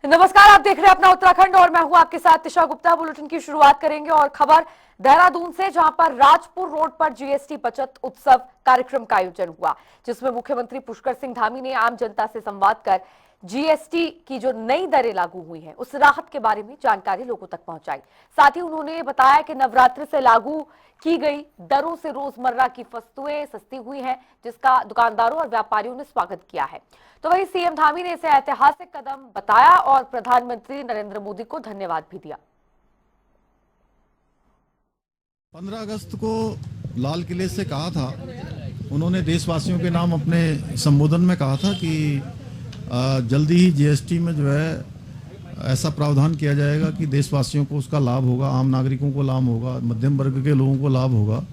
नमस्कार, आप देख रहे हैं अपना उत्तराखंड और मैं हूं आपके साथ दिशा गुप्ता। बुलेटिन की शुरुआत करेंगे और खबर देहरादून से, जहां पर राजपुर रोड पर जीएसटी बचत उत्सव कार्यक्रम का आयोजन हुआ, जिसमें मुख्यमंत्री पुष्कर सिंह धामी ने आम जनता से संवाद कर जीएसटी की जो नई दरें लागू हुई हैं उस राहत के बारे में जानकारी लोगों तक पहुंचाई। साथ ही उन्होंने बताया कि नवरात्र से लागू की गई दरों से रोजमर्रा की वस्तुएं सस्ती हुई हैं, जिसका दुकानदारों और व्यापारियों ने स्वागत किया है। तो वहीं सीएम धामी ने इसे ऐतिहासिक कदम बताया और प्रधानमंत्री नरेंद्र मोदी को धन्यवाद भी दिया। 15 अगस्त को लाल किले से कहा था, उन्होंने देशवासियों के नाम अपने संबोधन में कहा था कि जल्दी ही जीएसटी में जो है ऐसा प्रावधान किया जाएगा कि देशवासियों को उसका लाभ होगा, आम नागरिकों को लाभ होगा, मध्यम वर्ग के लोगों को लाभ होगा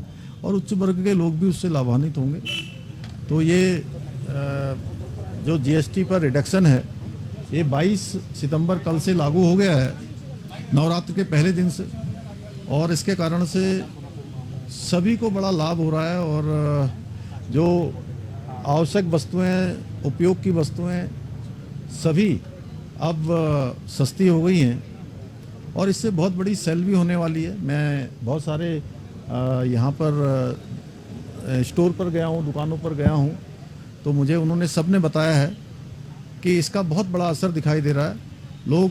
और उच्च वर्ग के लोग भी उससे लाभान्वित होंगे। तो ये जो जीएसटी पर रिडक्शन है ये 22 सितंबर कल से लागू हो गया है, नवरात्र के पहले दिन से, और इसके कारण से सभी को बड़ा लाभ हो रहा है और जो आवश्यक वस्तुएं, उपयोग की वस्तुएं सभी अब सस्ती हो गई हैं और इससे बहुत बड़ी सेल भी होने वाली है। मैं बहुत सारे यहाँ पर स्टोर पर गया हूँ, दुकानों पर गया हूँ, तो मुझे उन्होंने सबने बताया है कि इसका बहुत बड़ा असर दिखाई दे रहा है। लोग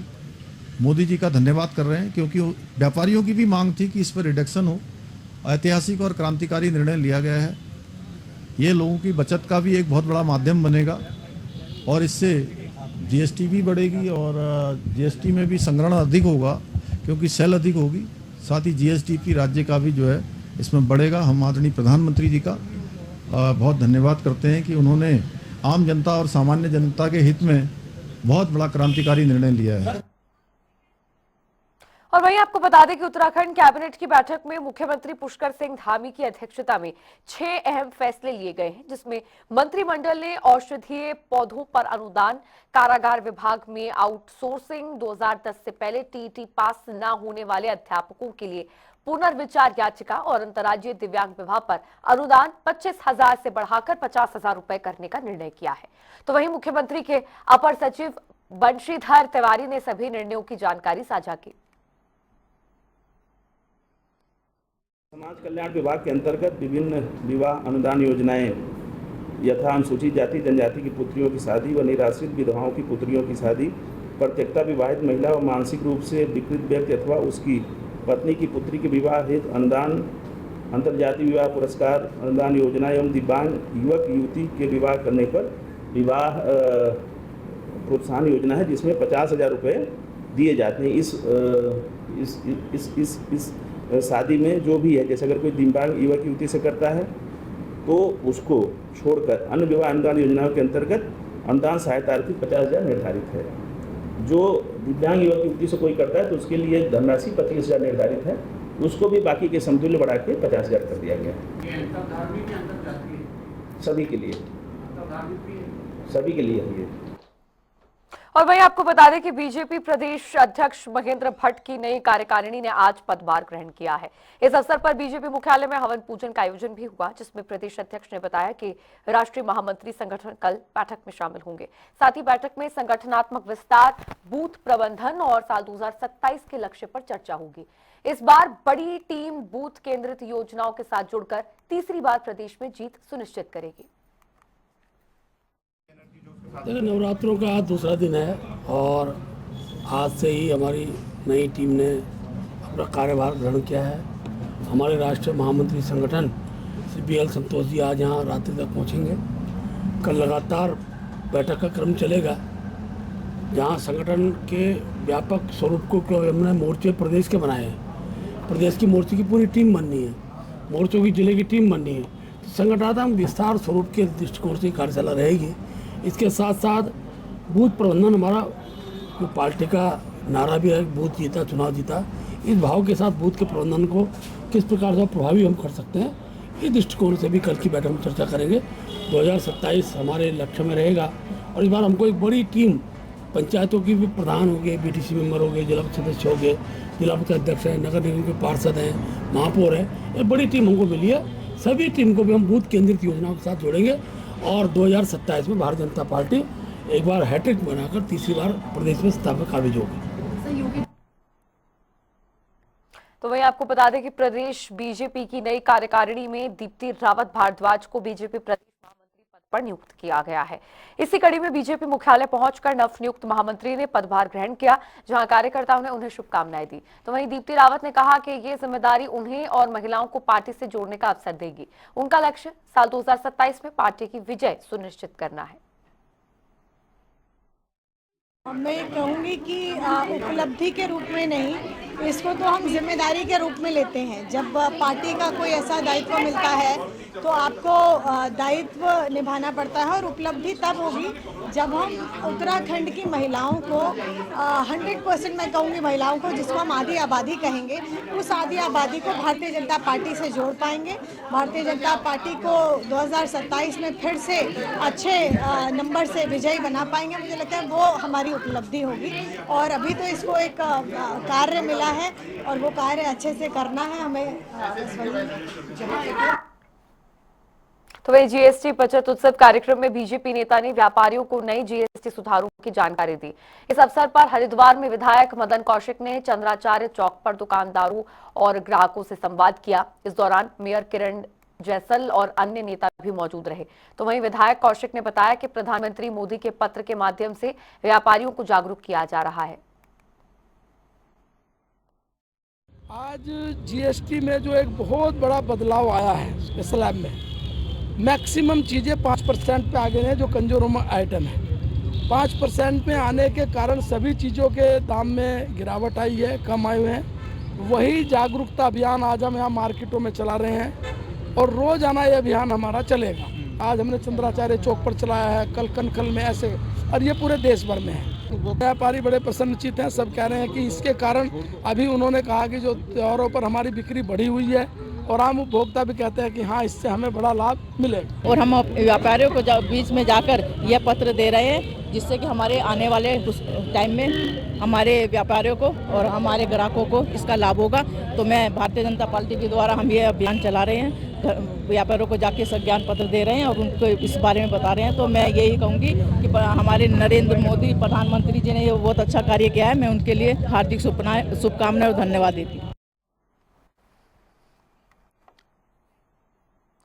मोदी जी का धन्यवाद कर रहे हैं क्योंकि व्यापारियों की भी मांग थी कि इस पर रिडक्शन हो। ऐतिहासिक और क्रांतिकारी निर्णय लिया गया है। ये लोगों की बचत का भी एक बहुत बड़ा माध्यम बनेगा और इससे जीएसटी भी बढ़ेगी और जीएसटी में भी संग्रहण अधिक होगा क्योंकि सेल अधिक होगी। साथ ही जीएसटी राज्य का भी जो है इसमें बढ़ेगा। हम आदरणीय प्रधानमंत्री जी का बहुत धन्यवाद करते हैं कि उन्होंने आम जनता और सामान्य जनता के हित में बहुत बड़ा क्रांतिकारी निर्णय लिया है। और वहीं आपको बता दें कि उत्तराखंड कैबिनेट की बैठक में मुख्यमंत्री पुष्कर सिंह धामी की अध्यक्षता में 6 अहम फैसले लिए गए हैं, जिसमें मंत्रिमंडल ने औषधीय पौधों पर अनुदान, कारागार विभाग में आउटसोर्सिंग, 2010 से पहले टीईटी पास न होने वाले अध्यापकों के लिए पुनर्विचार याचिका और अंतर्राज्यीय दिव्यांग विवाह पर अनुदान 25,000 से बढ़ाकर 50,000 रुपए करने का निर्णय किया है। तो वहीं मुख्यमंत्री के अपर सचिव बंशीधर तिवारी ने सभी निर्णयों की जानकारी साझा की। समाज कल्याण विभाग के अंतर्गत विभिन्न विवाह अनुदान योजनाएं यथा अनुसूचित जाति जनजाति की पुत्रियों की शादी व निराश्रित विधवाओं की पुत्रियों की शादी, प्रत्येकता विवाहित महिला व मानसिक रूप से विकृत व्यक्ति अथवा उसकी पत्नी की पुत्री के विवाह हेतु अनुदान, अंतर्जातीय विवाह पुरस्कार अनुदान योजना एवं दिव्यांग युवक युवती के विवाह करने पर विवाह प्रोत्साहन योजना है, जिसमें 50,000 रुपये दिए जाते हैं। इस शादी में जो भी है, जैसे अगर कोई दिव्यांग युवक युवती से करता है तो उसको छोड़कर अन्य विवाह अनुदान योजनाओं के अंतर्गत अनुदान सहायता राशि 50,000 निर्धारित है। जो दिव्यांग युवक युवती से कोई करता है तो उसके लिए धनराशि 25,000 निर्धारित है, उसको भी बाकी के समतुल्य बढ़ा के 50,000 कर दिया गया सभी के लिए, सभी के लिए है। और वहीं आपको बता दें कि बीजेपी प्रदेश अध्यक्ष महेंद्र भट्ट की नई कार्यकारिणी ने आज पदभार ग्रहण किया है। इस अवसर पर बीजेपी मुख्यालय में हवन पूजन का आयोजन भी हुआ, जिसमें प्रदेश अध्यक्ष ने बताया कि राष्ट्रीय महामंत्री संगठन कल बैठक में शामिल होंगे। साथ ही बैठक में संगठनात्मक विस्तार, बूथ प्रबंधन और साल 2027 के लक्ष्य पर चर्चा होगी। इस बार बड़ी टीम बूथ केंद्रित योजनाओं के साथ जुड़कर तीसरी बार प्रदेश में जीत सुनिश्चित करेगी। नवरात्रों का आज दूसरा दिन है और आज से ही हमारी नई टीम ने अपना कार्यभार ग्रहण किया है। हमारे राष्ट्रीय महामंत्री संगठन श्री BL संतोष जी आज यहाँ रात्रि तक पहुँचेंगे। कल लगातार बैठक का क्रम चलेगा, जहाँ संगठन के व्यापक स्वरूप को हमने मोर्चे प्रदेश के बनाए हैं। प्रदेश की मोर्चे की पूरी टीम बननी है, मोर्चों की जिले की टीम बननी है। तो संगठनात्मक विस्तार स्वरूप के दृष्टिकोण से कार्यशाला रहेगी। इसके साथ साथ बूथ प्रबंधन, हमारा जो पार्टी का नारा भी है, बूथ जीता चुनाव जीता, इस भाव के साथ बूथ के प्रबंधन को किस प्रकार से प्रभावी हम कर सकते हैं, इस दृष्टिकोण से भी कल की बैठक में चर्चा करेंगे। 2027 हमारे लक्ष्य में रहेगा और इस बार हमको एक बड़ी टीम, पंचायतों की भी प्रधान हो गए, BTC मेंबर हो गए, जिला सदस्य हो गए, जिला पंचायत अध्यक्ष हैं, नगर निगम के पार्षद हैं, महापौर हैं, ये बड़ी टीम हमको मिली है। सभी टीम को भी हम बूथ केंद्रित योजनाओं के साथ जोड़ेंगे और 2027 में भारतीय जनता पार्टी एक बार हैट्रिक बनाकर तीसरी बार प्रदेश में सत्ता पर काबिज होगी। तो वहीं आपको बता दें कि प्रदेश बीजेपी की नई कार्यकारिणी में दीप्ति रावत भारद्वाज को बीजेपी प्रदेश महामंत्री पद पर नियुक्त किया गया है। इसी कड़ी में बीजेपी मुख्यालय पहुंचकर नवनियुक्त महामंत्री ने पदभार ग्रहण किया, जहां कार्यकर्ताओं ने उन्हें शुभकामनाएं दी। तो वहीं दीप्ति रावत ने कहा कि ये जिम्मेदारी उन्हें और महिलाओं को पार्टी से जोड़ने का अवसर देगी। उनका लक्ष्य साल 2027 में पार्टी की विजय सुनिश्चित करना है। मैं कहूँगी कि उपलब्धि के रूप में नहीं, इसको तो हम जिम्मेदारी के रूप में लेते हैं। जब पार्टी का कोई ऐसा दायित्व मिलता है तो आपको दायित्व निभाना पड़ता है, और उपलब्धि तब होगी जब हम उत्तराखंड की महिलाओं को 100% मैं कहूँगी महिलाओं को, जिसको हम आधी आबादी कहेंगे, उस आधी आबादी को भारतीय जनता पार्टी से जोड़ पाएंगे। भारतीय जनता पार्टी को 2027 में फिर से अच्छे नंबर से विजयी बना पाएंगे। मुझे लगता है वो हमारी उपलब्धि होगी, और अभी तो इसको एक कार्य मिला है और वो कार्य अच्छे से करना है हमें। तो वही जीएसटी बचत उत्सव कार्यक्रम में बीजेपी नेता ने व्यापारियों को नई जीएसटी सुधारों की जानकारी दी। इस अवसर पर हरिद्वार में विधायक मदन कौशिक ने चंद्राचार्य चौक पर दुकानदारों और ग्राहकों से संवाद किया। इस दौरान मेयर किरण जैसल और अन्य नेता भी मौजूद रहे। तो वहीं विधायक कौशिक ने बताया कि प्रधानमंत्री मोदी के पत्र के माध्यम से व्यापारियों को जागरूक किया जा रहा है। आज जीएसटी में जो एक बहुत बड़ा बदलाव आया है स्लैब में, मैक्सिमम चीज़ें 5% पे आ गए हैं जो कंज्यूमर आइटम है। 5% में आने के कारण सभी चीज़ों के दाम में गिरावट आई है, कम आए हुए हैं। वही जागरूकता अभियान आज हम यहाँ मार्केटों में चला रहे हैं और रोज़ाना ये अभियान हमारा चलेगा। आज हमने चंद्राचार्य चौक पर चलाया है, कल कनखल में ऐसे, और ये पूरे देश भर में है। व्यापारी बड़े प्रसन्नचित हैं, सब कह रहे हैं कि इसके कारण अभी उन्होंने कहा कि जो त्योहारों पर हमारी बिक्री बढ़ी हुई है, और आम उपभोक्ता भी कहते हैं कि हाँ, इससे हमें बड़ा लाभ मिलेगा। और हम व्यापारियों को बीच में जाकर यह पत्र दे रहे हैं, जिससे कि हमारे आने वाले टाइम में हमारे व्यापारियों को और हमारे ग्राहकों को इसका लाभ होगा। तो मैं भारतीय जनता पार्टी के द्वारा हम ये अभियान चला रहे हैं, व्यापारियों को जाके ज्ञान पत्र दे रहे हैं और उनको इस बारे में बता रहे हैं। तो मैं यही कहूँगी कि हमारे नरेंद्र मोदी प्रधानमंत्री जी ने ये बहुत अच्छा कार्य किया है। मैं उनके लिए हार्दिक शुभकामनाएं और धन्यवाद देती हूँ।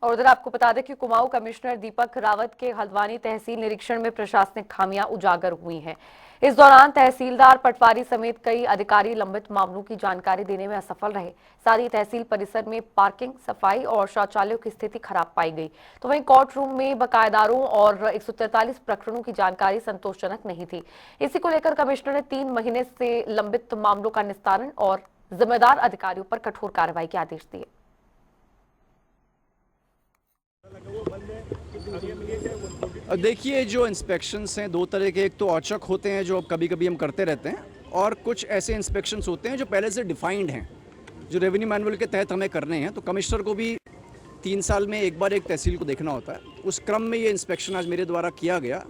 और उधर आपको बता दें कि कुमाऊं कमिश्नर दीपक रावत के हल्द्वानी तहसील निरीक्षण में प्रशासनिक खामियां उजागर हुई हैं। इस दौरान तहसीलदार पटवारी समेत कई अधिकारी लंबित मामलों की जानकारी देने में असफल रहे। साथ ही तहसील परिसर में पार्किंग, सफाई और शौचालयों की स्थिति खराब पाई गई। तो वहीं कोर्ट रूम में बकायेदारों और 143 प्रकरणों की जानकारी संतोषजनक नहीं थी। इसी को लेकर कमिश्नर ने 3 महीने से लंबित मामलों का निस्तारण और जिम्मेदार अधिकारियों पर कठोर कार्रवाई के आदेश दिए। देखिए, जो इंस्पेक्शंस हैं 2 तरह के, एक तो औचक होते हैं जो कभी कभी हम करते रहते हैं, और कुछ ऐसे इंस्पेक्शंस होते हैं जो पहले से डिफाइंड हैं, जो रेवेन्यू मैनुअल के तहत हमें करने हैं। तो कमिश्नर को भी 3 साल में एक बार एक तहसील को देखना होता है। उस क्रम में ये इंस्पेक्शन आज मेरे द्वारा किया गया।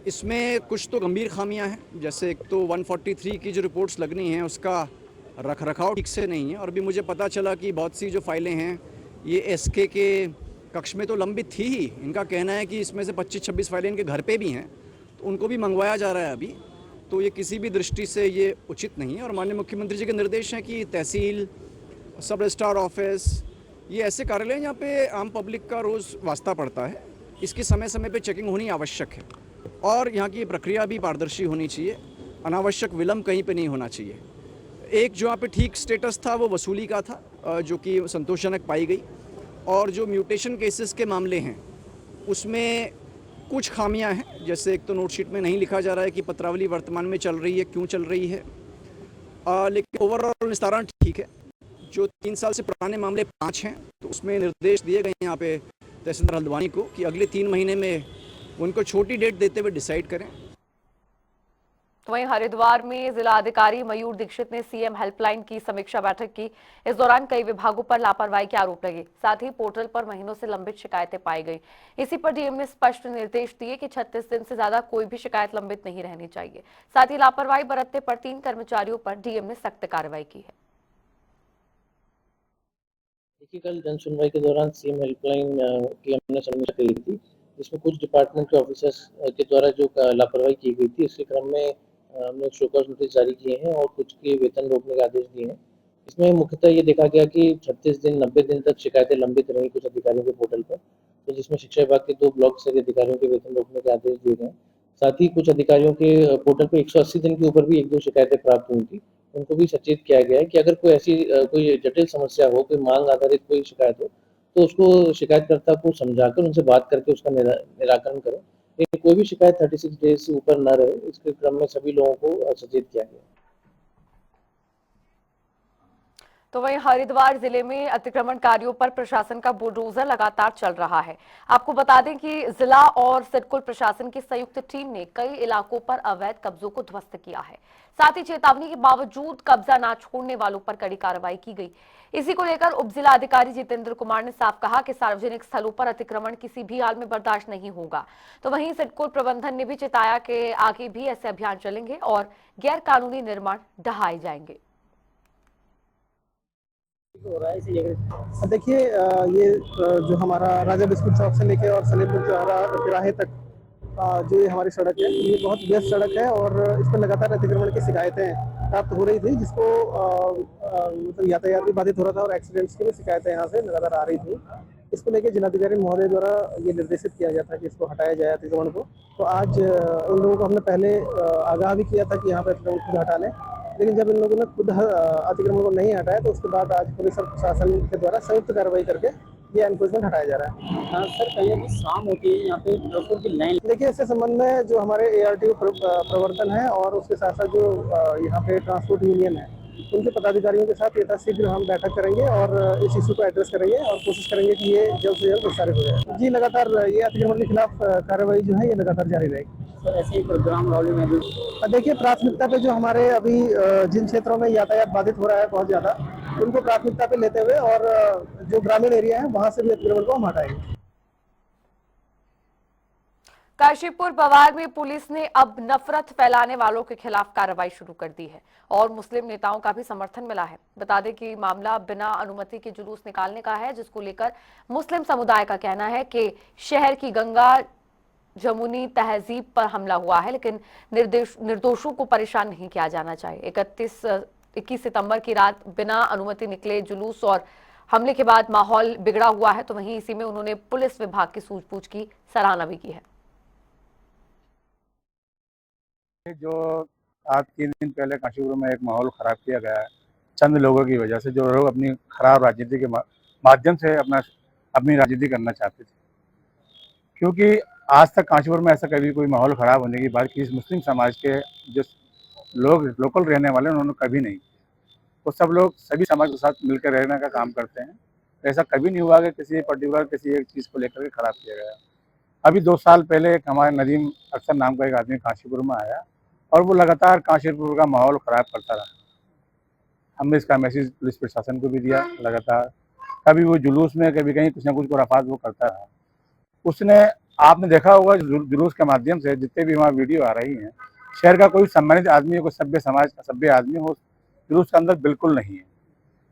इसमें कुछ तो गंभीर खामियां हैं, जैसे एक तो 143 की जो रिपोर्ट्स लगनी हैं उसका रखरखाव ठीक से नहीं है। और भी मुझे पता चला कि बहुत सी जो फाइलें हैं ये एसके के कक्ष में तो लंबित थी ही। इनका कहना है कि इसमें से 25-26 फाइलें इनके घर पे भी हैं, तो उनको भी मंगवाया जा रहा है अभी। तो ये किसी भी दृष्टि से ये उचित नहीं है। और माननीय मुख्यमंत्री जी के निर्देश हैं कि तहसील, सब रजिस्ट्रार ऑफिस, ये ऐसे कार्यालय हैं जहाँ पे आम पब्लिक का रोज़ वास्ता पड़ता है। इसकी समय समय पे चेकिंग होनी आवश्यक है, और यहाँ की प्रक्रिया भी पारदर्शी होनी चाहिए। अनावश्यक विलम्ब कहीं पे नहीं होना चाहिए। एक जो यहाँ पे ठीक स्टेटस था वो वसूली का था, जो कि संतोषजनक पाई गई। और जो म्यूटेशन केसेस के मामले हैं उसमें कुछ खामियां हैं, जैसे एक तो नोटशीट में नहीं लिखा जा रहा है कि पत्रावली वर्तमान में चल रही है, क्यों चल रही है। लेकिन ओवरऑल निस्तारण ठीक है। जो 3 साल से पुराने मामले 5 हैं, तो उसमें निर्देश दिए गए यहाँ पे तहसीलदार हल्द्वानी को कि अगले 3 महीने में उनको छोटी डेट देते हुए डिसाइड करें। तो वहीं हरिद्वार में जिला अधिकारी मयूर दीक्षित ने सीएम हेल्पलाइन की समीक्षा बैठक की। इस दौरान कई विभागों पर लापरवाही के आरोप लगे। साथ ही पोर्टल पर महीनों से लंबित शिकायतें पाई गई। इसी पर डीएम ने स्पष्ट निर्देश दिए कि 36 दिन से ज्यादा कोई भी शिकायत लंबित नहीं रहनी चाहिए। साथ ही लापरवाही बरतने पर 3 कर्मचारियों पर डीएम ने सख्त कार्रवाई की है। देखिए, कल जन सुनवाई के दौरान सीएम हेल्पलाइन की हमने समीक्षा की थी, जिसमें कुछ डिपार्टमेंट के ऑफिसर्स के द्वारा जो लापरवाही की गई थी, इसके क्रम में हमने शोकॉज नोटिस जारी किए हैं और कुछ के वेतन रोकने के आदेश दिए हैं। इसमें मुख्यतः ये देखा गया कि 36 दिन 90 दिन तक शिकायतें लंबित रही कुछ अधिकारियों के पोर्टल पर, तो जिसमें शिक्षा विभाग के 2 ब्लॉक स्तरीय अधिकारियों के वेतन रोकने के आदेश दिए गए। साथ ही कुछ अधिकारियों के पोर्टल पर 180 दिन के ऊपर भी 1-2 शिकायतें प्राप्त हुई थी, उनको भी सचेत किया गया है कि अगर कोई ऐसी कोई जटिल समस्या हो, कोई मांग आधारित कोई शिकायत हो, तो उसको शिकायतकर्ता को समझाकर उनसे बात करके उसका निराकरण करें। लेकिन कोई भी शिकायत 36 डेज से ऊपर न रहे, इसके क्रम में सभी लोगों को सचेत किया गया। तो वहीं हरिद्वार जिले में अतिक्रमणकारियों पर प्रशासन का बुलडोजर लगातार चल रहा है। आपको बता दें कि जिला और सिडकुल प्रशासन की संयुक्त टीम ने कई इलाकों पर अवैध कब्जों को ध्वस्त किया है। साथ ही चेतावनी के बावजूद कब्जा न छोड़ने वालों पर कड़ी कार्रवाई की गई। इसी को लेकर उप जिला अधिकारी जितेंद्र कुमार ने साफ कहा कि सार्वजनिक स्थलों पर अतिक्रमण किसी भी हाल में बर्दाश्त नहीं होगा। तो वहीं सिडकुल प्रबंधन ने भी चेताया कि आगे भी ऐसे अभियान चलेंगे और गैर कानूनी निर्माण ढहाए जाएंगे। देखिए ये जो हमारा राजा बिस्कुट चौक से लेके और सलेमपुर तिराहे तक जो ये हमारी सड़क है, ये बहुत व्यस्त सड़क है और इस पर लगातार अतिक्रमण की शिकायतें प्राप्त हो रही थी, जिसको मतलब यातायात भी बाधित हो रहा था और एक्सीडेंट्स की भी शिकायतें यहाँ से लगातार आ रही थी। इसको लेके जिलाधिकारी महोदय द्वारा ये निर्देशित किया गया था कि इसको हटाया जाए अतिक्रमण को। तो आज इन लोगों को हमने पहले आगाह भी किया था कि यहाँ पर अतिक्रमण खुद हटा लें, लेकिन जब इन लोगों ने खुद अतिक्रमण को नहीं हटाया तो उसके बाद आज पुलिस और प्रशासन के द्वारा संयुक्त कार्रवाई करके ये एनक्रोचमेंट हटाया जा रहा है। हाँ सर, कहीं भी शाम होती है यहाँ पे ट्रकों की लाइन। देखिए, इससे संबंध में जो हमारे ARTO प्रवर्तन है और उसके साथ साथ जो यहाँ पे ट्रांसपोर्ट यूनियन है, उनके पदाधिकारियों के साथ यथाशीघ्र हम बैठक करेंगे और इस इशू को एड्रेस करेंगे और कोशिश करेंगे कि ये जल्द से जल्द विस्तारित हो जाए। जी, लगातार ये अतिक्रमण के खिलाफ कार्रवाई जो है ये लगातार जारी रहेगी। सर, ऐसे ही प्रोग्राम रौली में भी देखिए, प्राथमिकता पे जो हमारे अभी जिन क्षेत्रों में यातायात बाधित हो रहा है बहुत ज्यादा, उनको प्राथमिकता पे लेते हुए और जो ग्रामीण एरिया है वहां से भी अतिक्रमण को हम हटाएंगे। काशीपुर बवार में पुलिस ने अब नफरत फैलाने वालों के खिलाफ कार्रवाई शुरू कर दी है और मुस्लिम नेताओं का भी समर्थन मिला है। बता दें कि मामला बिना अनुमति के जुलूस निकालने का है, जिसको लेकर मुस्लिम समुदाय का कहना है कि शहर की गंगा जमुनी तहजीब पर हमला हुआ है, लेकिन निर्दोषों को परेशान नहीं किया जाना चाहिए। 21 सितंबर की रात बिना अनुमति निकले जुलूस और हमले के बाद माहौल बिगड़ा हुआ है। तो वहीं इसी में उन्होंने पुलिस विभाग की सूझबूझ की सराहना भी की है। जो आज 3 दिन पहले काशीपुर में एक माहौल खराब किया गया है चंद लोगों की वजह से, जो लोग अपनी खराब राजनीति के माध्यम से अपनी राजनीति करना चाहते थे, क्योंकि आज तक काशीपुर में ऐसा कभी कोई माहौल खराब होने की बात किसी मुस्लिम समाज के जो लोग लोकल रहने वाले उन्होंने कभी नहीं। वो सब लोग सभी समाज के साथ मिलकर रहने का काम करते हैं। ऐसा कभी नहीं हुआ कि किसी पर्टिकुलर किसी एक चीज़ को लेकर के खराब किया गया। अभी 2 साल पहले एक हमारे नदीम अख्तर नाम का एक आदमी काशीपुर में आया और वो लगातार काशीपुर का माहौल ख़राब करता रहा। हमने इसका मैसेज पुलिस प्रशासन को भी दिया लगातार। कभी वो जुलूस में कभी कहीं कुछ ना कुछ खुराफात वो करता रहा। उसने आपने देखा होगा जुलूस के माध्यम से जितने भी वहाँ वीडियो आ रही हैं, शहर का कोई सम्मानित आदमी, कोई सभ्य समाज का सभ्य आदमी हो जुलूस के अंदर बिल्कुल नहीं है।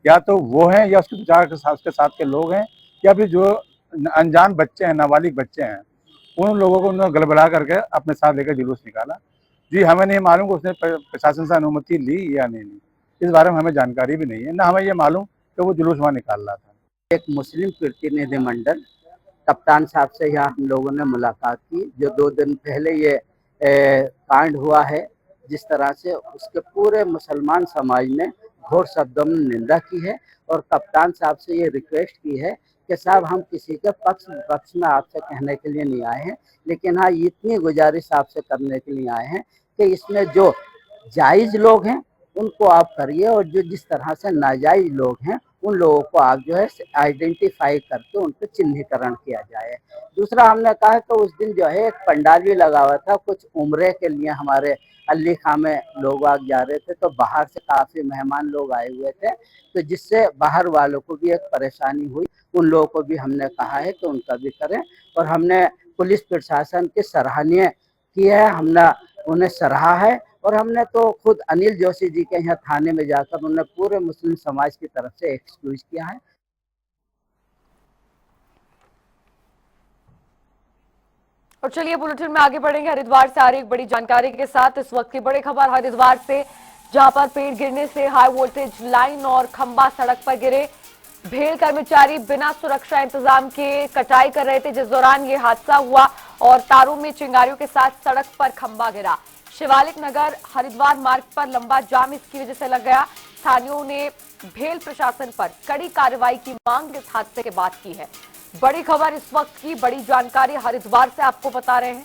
या तो वो हैं या उसके विचार के साथ के लोग हैं, या फिर जो अनजान बच्चे हैं, नाबालिग बच्चे हैं, उन लोगों को उन्होंने गड़बड़ा करके अपने साथ लेकर जुलूस निकाला। जी, हमें नहीं मालूम कि उसने प्रशासन से अनुमति ली या नहीं ली, इस बारे में हमें जानकारी भी नहीं है। ना हमें ये मालूम कि वो जुलूस वहाँ निकाल रहा था। एक मुस्लिम प्रतिनिधिमंडल कप्तान साहब से यहाँ हम लोगों ने मुलाकात की। जो 2 दिन पहले ये कांड हुआ है, जिस तरह से उसके पूरे मुसलमान समाज ने घोर शब्दों में निंदा की है और कप्तान साहब से ये रिक्वेस्ट की है कि साहब हम किसी के पक्ष में आपसे कहने के लिए नहीं आए हैं, लेकिन हाँ इतनी गुजारिश आपसे करने के लिए आए हैं कि इसमें जो जायज़ लोग हैं उनको आप करिए और जो जिस तरह से नाजायज़ लोग हैं उन लोगों को आप जो है आइडेंटिफाई करके उनको चिन्हीकरण किया जाए। दूसरा, हमने कहा कि उस दिन जो है एक पंडाल भी लगा हुआ था, कुछ उम्रे के लिए हमारे अली खां में लोग आग जा रहे थे, तो बाहर से काफ़ी मेहमान लोग आए हुए थे, तो जिससे बाहर वालों को भी एक परेशानी हुई। उन लोगों को भी हमने कहा है कि उनका भी करें और हमने पुलिस प्रशासन की सराहनीय की है, हमने उन्हें सराहा है और हमने तो खुद अनिल जोशी जी के यहाँ थाने में जाकर उन्हें पूरे मुस्लिम समाज की तरफ से एक्सक्यूज किया है। और चलिए बुलेटिन में आगे बढ़ेंगे। हरिद्वार से आ रही एक बड़ी जानकारी के साथ इस वक्त की बड़ी खबर हरिद्वार से, जहां पर पेड़ गिरने से हाई वोल्टेज लाइन और खंबा सड़क पर गिरे। भेड़ कर्मचारी बिना सुरक्षा इंतजाम के कटाई कर रहे थे, जिस दौरान ये हादसा हुआ और तारों में चिंगारियों के साथ सड़क पर खंबा गिरा। शिवालिक नगर हरिद्वार मार्ग पर लंबा जाम इसकी वजह से लग गया। स्थानीयों ने भेल प्रशासन पर कड़ी कार्रवाई की मांग इस हादसे के बाद की है। बड़ी खबर इस वक्त की, बड़ी जानकारी हरिद्वार से आपको बता रहे हैं।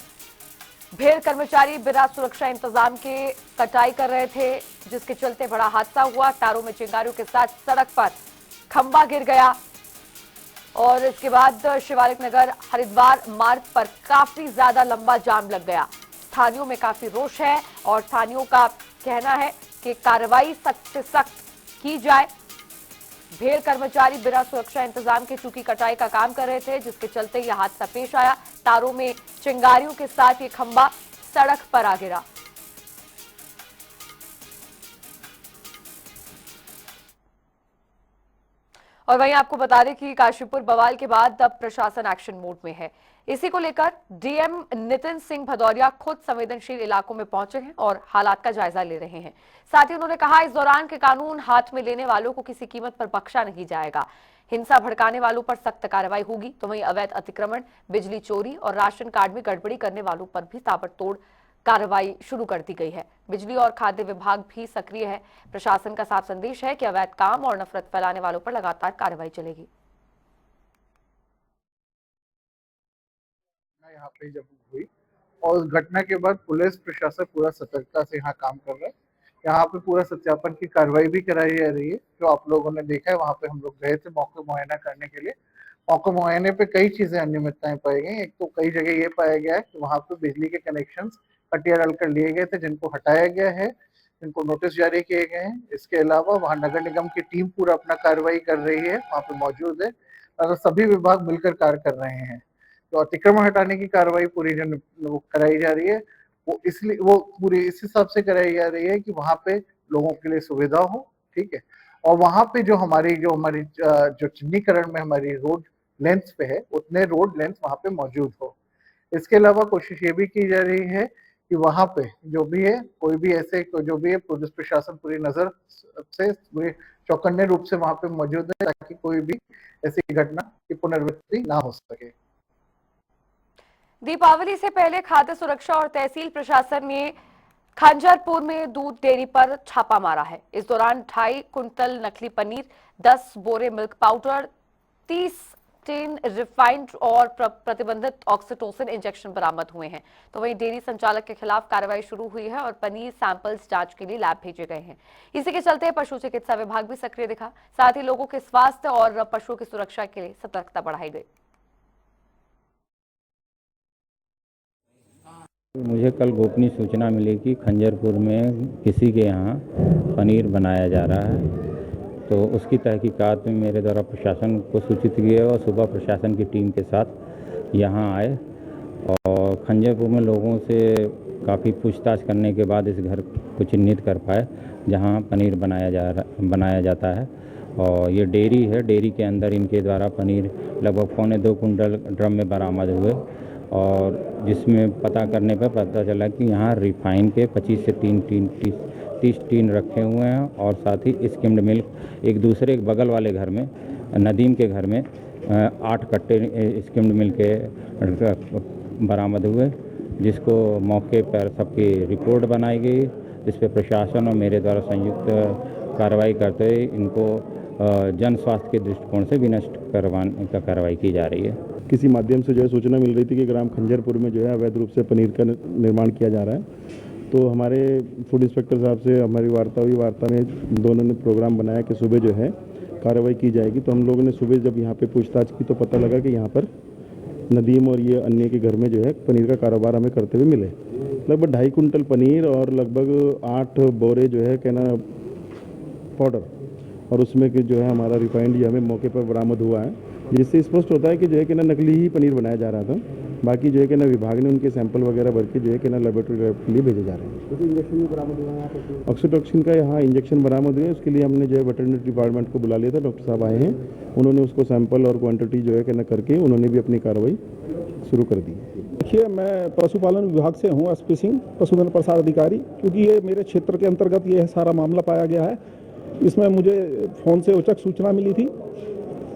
भेड़ कर्मचारी बिना सुरक्षा इंतजाम के कटाई कर रहे थे, जिसके चलते बड़ा हादसा हुआ। तारों में चिंगारियों के साथ सड़क पर खंबा गिर गया और इसके बाद शिवालिक नगर हरिद्वार मार्ग पर काफी ज्यादा लंबा जाम लग गया। स्थानियों में काफी रोष है और स्थानियों का कहना है कि कार्रवाई सख्त से सख्त की जाए। भेड़ कर्मचारी बिना सुरक्षा इंतजाम के चूंकि कटाई का काम कर रहे थे, जिसके चलते यह हादसा पेश आया। तारों में चिंगारियों के साथ ये खंबा सड़क पर आ गिरा। और वहीं आपको बता दें कि काशीपुर बवाल के बाद अब प्रशासन एक्शन मोड में है। इसी को लेकर डीएम नितिन सिंह भदौरिया खुद संवेदनशील इलाकों में पहुंचे हैं और हालात का जायजा ले रहे हैं। साथ ही उन्होंने कहा, इस दौरान के कानून हाथ में लेने वालों को किसी कीमत पर बख्शा नहीं जाएगा। हिंसा भड़काने वालों पर सख्त कार्रवाई होगी। तो वहीं अवैध अतिक्रमण, बिजली चोरी और राशन कार्ड में गड़बड़ी करने वालों पर भी ताबड़तोड़ कार्रवाई शुरू कर दी गई है। बिजली और खाद्य विभाग भी सक्रिय है। प्रशासन का साफ संदेश है कि अवैध काम और नफरत फैलाने वालों पर लगातार कार्रवाई चलेगी। यहाँ पे जब हुई और उस घटना के बाद पुलिस प्रशासन पूरा सतर्कता से यहाँ काम कर रहा है। यहाँ पे पूरा सत्यापन की कार्रवाई भी कराई जा रही है। जो आप लोगों ने देखा है, वहाँ पे हम लोग गए थे मौके मुआयना करने के लिए। मौके मुआयने पे कई चीजें अनियमितताएं पाई गई। एक तो कई जगह ये पाया गया है कि वहाँ पे बिजली के कनेक्शंस कटिया डालकर लिए गए थे, जिनको हटाया गया है, जिनको नोटिस जारी किए गए हैं। इसके अलावा वहाँ नगर निगम की टीम पूरा अपना कार्रवाई कर रही है, वहाँ पे मौजूद है और सभी विभाग मिलकर कार्य कर रहे हैं। तो अतिक्रमण हटाने की कार्रवाई पूरी जो कराई जा रही है, वो पूरी इस हिसाब से कराई जा रही है कि वहाँ पे लोगों के लिए सुविधा हो, ठीक है। और वहाँ पे जो हमारी जो चिन्हीकरण में हमारी रोड लेंथ पे है, उतने रोड लेंथ वहाँ पे मौजूद हो। इसके अलावा कोशिश ये भी की जा रही है कि वहाँ पे जो भी है, कोई भी ऐसे जो भी है, पुलिस प्रशासन पूरी नजर से पूरे चौकन्ने रूप से वहाँ पे मौजूद है, ताकि कोई भी ऐसी घटना की पुनरावृत्ति ना हो सके। दीपावली से पहले खाद्य सुरक्षा और तहसील प्रशासन ने खंजरपुर में दूध डेयरी पर छापा मारा है। इस दौरान 2.5 कुंटल नकली पनीर, 10 बोरे मिल्क पाउडर, 30 टिन रिफाइंड और प्रतिबंधित ऑक्सीटोसिन इंजेक्शन बरामद हुए हैं। तो वहीं डेयरी संचालक के खिलाफ कार्रवाई शुरू हुई है और पनीर सैंपल्स जांच के लिए लैब भेजे गए हैं। इसी के चलते पशु चिकित्सा विभाग भी सक्रिय दिखा। साथ ही लोगों के स्वास्थ्य और पशुओं की सुरक्षा के लिए सतर्कता बढ़ाई गई। मुझे कल गोपनीय सूचना मिली कि खंजरपुर में किसी के यहाँ पनीर बनाया जा रहा है। तो उसकी तहकीकात में मेरे द्वारा प्रशासन को सूचित किया और सुबह प्रशासन की टीम के साथ यहाँ आए और खंजरपुर में लोगों से काफ़ी पूछताछ करने के बाद इस घर को चिन्हित कर पाए जहाँ पनीर बनाया जाता है। और ये डेयरी है, डेयरी के अंदर इनके द्वारा पनीर लगभग 2.25 कुंटल ड्रम में बरामद हुए और जिसमें पता करने पर पता चला कि यहाँ रिफाइन के 25 से 30 टीन रखे हुए हैं और साथ ही स्किम्ड मिल्क एक दूसरे बगल वाले घर में, नदीम के घर में 8 कट्टे स्किम्ड मिल्क के बरामद हुए, जिसको मौके पर सबकी रिपोर्ट बनाई गई, जिस पर प्रशासन और मेरे द्वारा संयुक्त कार्रवाई करते हुए इनको जन स्वास्थ्य के दृष्टिकोण से विनष्ट करवाने का कार्रवाई की जा रही है। किसी माध्यम से जो है सूचना मिल रही थी कि ग्राम खंजरपुर में जो है अवैध रूप से पनीर का निर्माण किया जा रहा है। तो हमारे फूड इंस्पेक्टर साहब से हमारी वार्ता हुई। वार्ता में दोनों ने प्रोग्राम बनाया कि सुबह जो है कार्रवाई की जाएगी। तो हम लोगों ने सुबह जब यहाँ पे पूछताछ की तो पता लगा कि यहाँ पर नदीम और ये अन्य के घर में जो है पनीर का कारोबार हमें करते हुए मिले। लगभग 2.5 कुंटल पनीर और लगभग 8 बोरे जो है कहना पाउडर और उसमें कि जो है हमारा रिफाइंड ये हमें मौके पर बरामद हुआ है, जिससे स्पष्ट होता है कि जो है कि ना नकली ही पनीर बनाया जा रहा था। बाकी जो है कि ना विभाग ने उनके सैंपल वगैरह भर के जो है कि ना लेबोरेटरी लैब के लिए भेजे जा रहे हैं। तो इंजेक्शन भी बरामद हुआ है यहाँ पर? ऑक्सीटोसिन का यहाँ इंजेक्शन बरामद हुए, उसके लिए हमने जो है वेटरनरी डिपार्टमेंट को बुला लिया था। डॉक्टर साहब आए हैं, उन्होंने उसको सैंपल और क्वान्टिटी जो है कि ना करके उन्होंने भी अपनी कार्रवाई शुरू कर दी। देखिए, मैं पशुपालन विभाग से हूँ, एसपी सिंह, पशुधन प्रसार अधिकारी। क्योंकि ये मेरे क्षेत्र के अंतर्गत ये सारा मामला पाया गया है। इसमें मुझे फ़ोन से औचक सूचना मिली थी,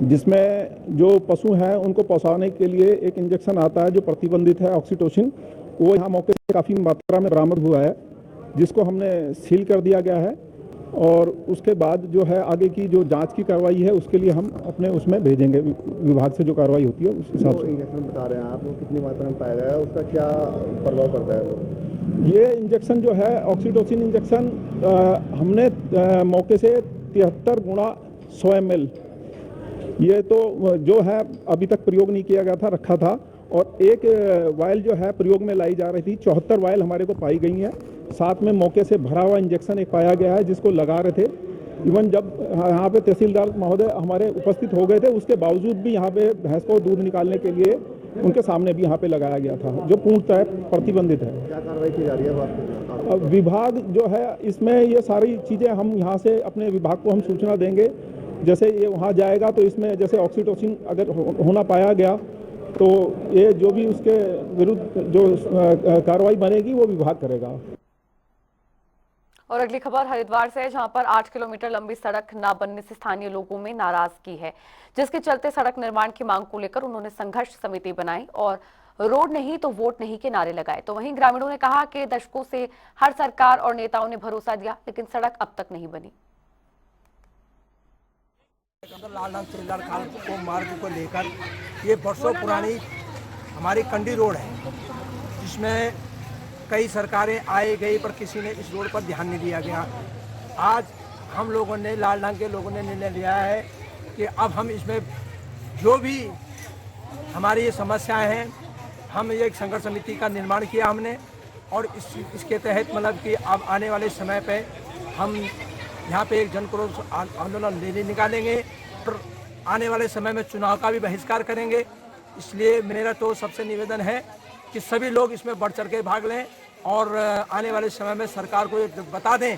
जिसमें जो पशु हैं उनको पहुँचाने के लिए एक इंजेक्शन आता है जो प्रतिबंधित है, ऑक्सीटोसिन। वो यहाँ मौके से काफ़ी मात्रा में बरामद हुआ है, जिसको हमने सील कर दिया गया है। और उसके बाद जो है आगे की जो जांच की कार्रवाई है उसके लिए हम अपने उसमें भेजेंगे, विभाग से जो कार्रवाई होती है उस हिसाब से। इंजेक्शन बता रहे हैं आप, वो कितनी मात्रा में पाया गया है, उसका क्या प्रभाव पड़ता है? ये इंजेक्शन जो है ऑक्सीटोसिन इंजेक्शन हमने मौके से 73 गुणा 100 ml, ये तो जो है अभी तक प्रयोग नहीं किया गया था, रखा था। और एक वायल जो है प्रयोग में लाई जा रही थी, 74 वायल हमारे को पाई गई हैं। साथ में मौके से भरा हुआ इंजेक्शन एक पाया गया है जिसको लगा रहे थे। इवन जब यहाँ पे तहसीलदार महोदय हमारे उपस्थित हो गए थे, उसके बावजूद भी यहाँ पे भैंस को दूध निकालने के लिए उनके सामने भी यहाँ पे लगाया गया था, जो पूर्णतः प्रतिबंधित है। क्या कार्रवाई की जा रही है? विभाग जो है इसमें ये सारी चीज़ें हम यहाँ से अपने विभाग को हम सूचना देंगे। जैसे ये वहाँ जाएगा तो इसमें जैसे ऑक्सीटोसिन अगर होना पाया गया तो ये जो भी उसके विरुद्ध जो कार्रवाई बनेगी वो विभाग करेगा। और अगली खबर हरिद्वार से है, जहां पर 8 किलोमीटर लंबी सड़क न बनने से स्थानीय लोगों में नाराजगी है, जिसके चलते सड़क निर्माण की मांग को लेकर उन्होंने संघर्ष समिति बनाई और रोड नहीं तो वोट नहीं के नारे लगाए। तो वहीं ग्रामीणों ने कहा कि दशकों से हर सरकार और नेताओं ने भरोसा दिया, लेकिन सड़क अब तक नहीं बनी। लालनाथ चिल्लार खाल को मार्ग को लेकर ये बरसों पुरानी हमारी कंडी रोड है, जिसमें कई सरकारें आई गई पर किसी ने इस रोड पर ध्यान नहीं दिया गया। आज हम लोगों ने, लालनाथ के लोगों ने निर्णय लिया है कि अब हम इसमें जो भी हमारी ये समस्याएं हैं, हम ये एक संघर्ष समिति का निर्माण किया हमने। और इसके तहत मतलब कि अब आने वाले समय पे हम यहाँ पे एक जन क्रोध आंदोलन रैली निकालेंगे और आने वाले समय में चुनाव का भी बहिष्कार करेंगे। इसलिए मेरा तो सबसे निवेदन है कि सभी लोग इसमें बढ़ चढ़ के भाग लें और आने वाले समय में सरकार को ये बता दें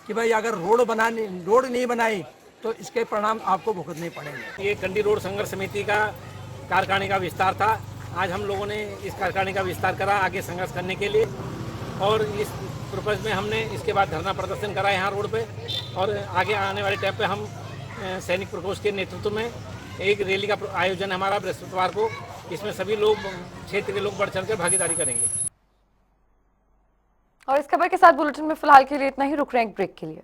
कि भाई अगर रोड नहीं बनाई तो इसके परिणाम आपको भुगतने पड़ेंगे। ये कंडी रोड संघर्ष समिति का कार्यकारिणी का विस्तार था। आज हम लोगों ने इस कार्यकारिणी का विस्तार करा आगे संघर्ष करने के लिए, और इस पर्पज में हमने इसके बाद धरना प्रदर्शन करा यहाँ रोड पे। और आगे आने वाले टाइम पे हम सैनिक प्रकोष्ठ के नेतृत्व में एक रैली का आयोजन हमारा बृहस्पतिवार को, इसमें सभी लोग क्षेत्र के लोग बढ़ चढ़ कर भागीदारी करेंगे। और इस खबर के साथ बुलेटिन में फिलहाल के लिए इतना ही। रुक रहे हैं एक ब्रेक के लिए।